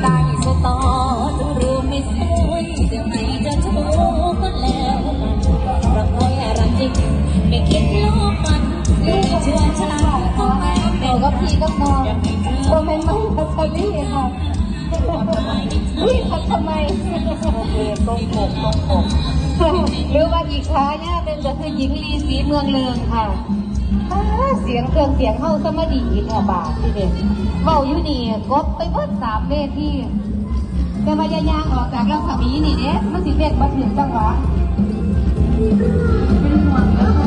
ตายสตอจะรู้ไม่สวยจะไม่จะโชว์ก็แล้วรักน้อยรักจริงไม่คิดโลกมันไม่เชื่อฉันก็ไม่เป็นก็พี่ก็มองโมเมนต์มันพัชรีค่ะพี่พัทำไมโอเคตรงอกหรือว่าอีกค้าเนี่ยเป็นก็คือหญิงลีศรีเมืองเลืองค่ะเสียงเครื่องเสียงเข้าสมดีค่ะบาทที่เด็กเมาอยู่นี่กบไปเบิด3 เวทีแต่มายางออกจากลำสมีนี่เด็กมันสิเป็นบัดถึงจังหวะเป็นห่วงแล้ว